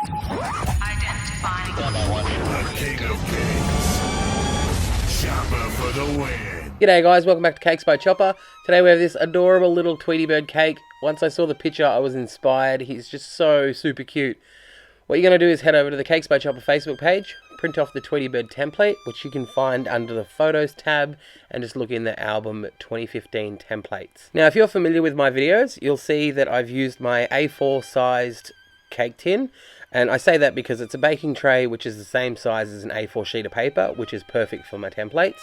Identifying The king of cakes. Chopper for the win. G'day guys, welcome back to CakesByChoppA. Today we have this adorable little Tweety bird cake. Once I saw the picture, I was inspired. He's just so super cute. What you're going to do is head over to the CakesByChoppA Facebook page, print off the Tweety bird template, which you can find under the Photos tab, and just look in the album 2015 templates. Now, if you're familiar with my videos, you'll see that I've used my A4 sized cake tin, and I say that because it's a baking tray which is the same size as an A4 sheet of paper, which is perfect for my templates.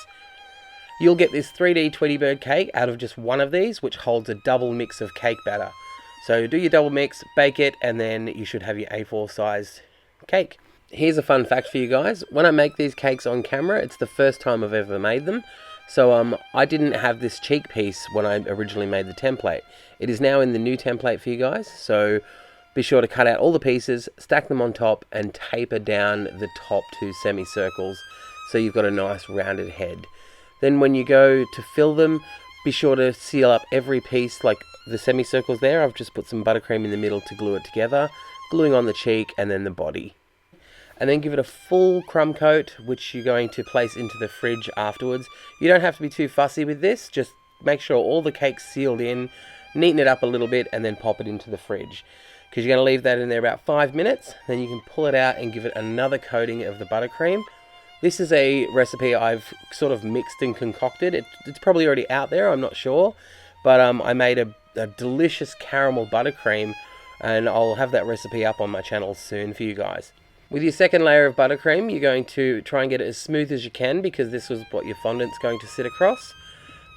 You'll get this 3D Tweety bird cake out of just one of these, which holds a double mix of cake batter. So do your double mix, bake it, and then you should have your A4 sized cake. Here's a fun fact for you guys. When I make these cakes on camera, it's the first time I've ever made them. So I didn't have this cheek piece when I originally made the template. It is now in the new template for you guys. So be sure to cut out all the pieces, stack them on top, and taper down the top two semicircles so you've got a nice rounded head. Then when you go to fill them, be sure to seal up every piece, like the semicircles there. I've just put some buttercream in the middle to glue it together, gluing on the cheek and then the body. And then give it a full crumb coat, which you're going to place into the fridge afterwards. You don't have to be too fussy with this, just make sure all the cake's sealed in, neaten it up a little bit, and then pop it into the fridge. Because you're going to leave that in there about 5 minutes, then you can pull it out and give it another coating of the buttercream. This is a recipe I've sort of mixed and concocted. It's probably already out there, I'm not sure. But I made a delicious caramel buttercream, and I'll have that recipe up on my channel soon for you guys. With your second layer of buttercream, you're going to try and get it as smooth as you can, because this is what your fondant's going to sit across.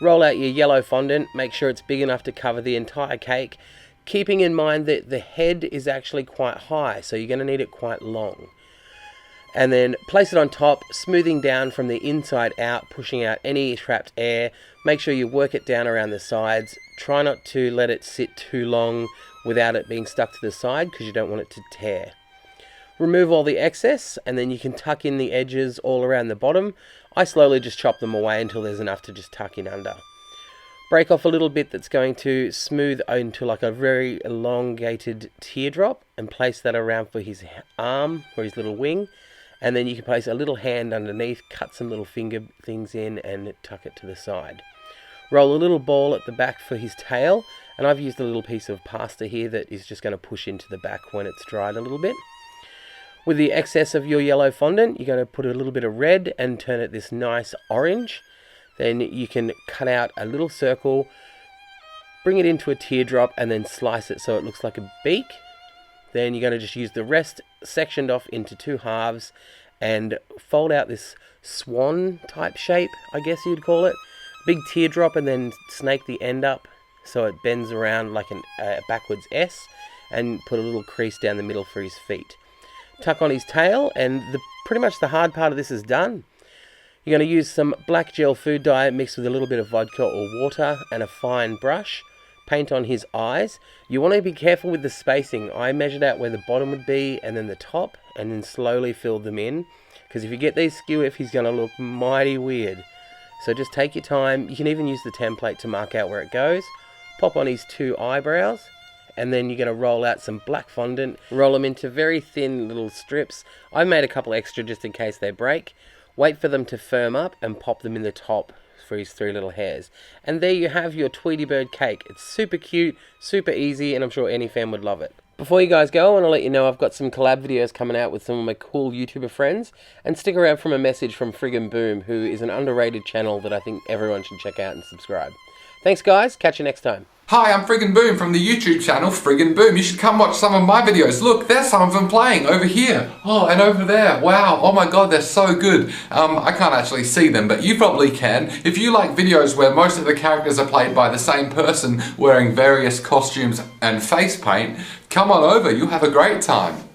Roll out your yellow fondant, make sure it's big enough to cover the entire cake, keeping in mind that the head is actually quite high, so you're going to need it quite long. And then place it on top, smoothing down from the inside out, pushing out any trapped air. Make sure you work it down around the sides. Try not to let it sit too long without it being stuck to the side, because you don't want it to tear. Remove all the excess, and then you can tuck in the edges all around the bottom. I slowly just chop them away until there's enough to just tuck in under. Break off a little bit that's going to smooth into like a very elongated teardrop, and place that around for his arm or his little wing. And then you can place a little hand underneath, cut some little finger things in, and tuck it to the side. Roll a little ball at the back for his tail, and I've used a little piece of pasta here that is just going to push into the back when it's dried a little bit. With the excess of your yellow fondant, you're going to put a little bit of red and turn it this nice orange. Then you can cut out a little circle, bring it into a teardrop, and then slice it so it looks like a beak. Then you're going to just use the rest sectioned off into two halves and fold out this swan type shape, I guess you'd call it. Big teardrop, and then snake the end up so it bends around like a backwards S, and put a little crease down the middle for his feet. Tuck on his tail, and pretty much the hard part of this is done. You're going to use some black gel food dye mixed with a little bit of vodka or water and a fine brush. Paint on his eyes. You want to be careful with the spacing. I measured out where the bottom would be and then the top, and then slowly filled them in, because if you get these skew, he's going to look mighty weird. So just take your time. You can even use the template to mark out where it goes. Pop on his two eyebrows, and then you're going to roll out some black fondant. Roll them into very thin little strips. I made a couple extra just in case they break. Wait for them to firm up and pop them in the top for his three little hairs. And there you have your Tweety bird cake. It's super cute, super easy, and I'm sure any fan would love it. Before you guys go, I want to let you know I've got some collab videos coming out with some of my cool YouTuber friends, and stick around for a message from Friggin' Boom, who is an underrated channel that I think everyone should check out and subscribe. Thanks guys, catch you next time. Hi, I'm Friggin' Boom from the YouTube channel Friggin' Boom. You should come watch some of my videos. Look, there's some of them playing over here. Oh, and over there. Wow, oh my god, they're so good. I can't actually see them, but you probably can. If you like videos where most of the characters are played by the same person wearing various costumes and face paint, come on over, you'll have a great time.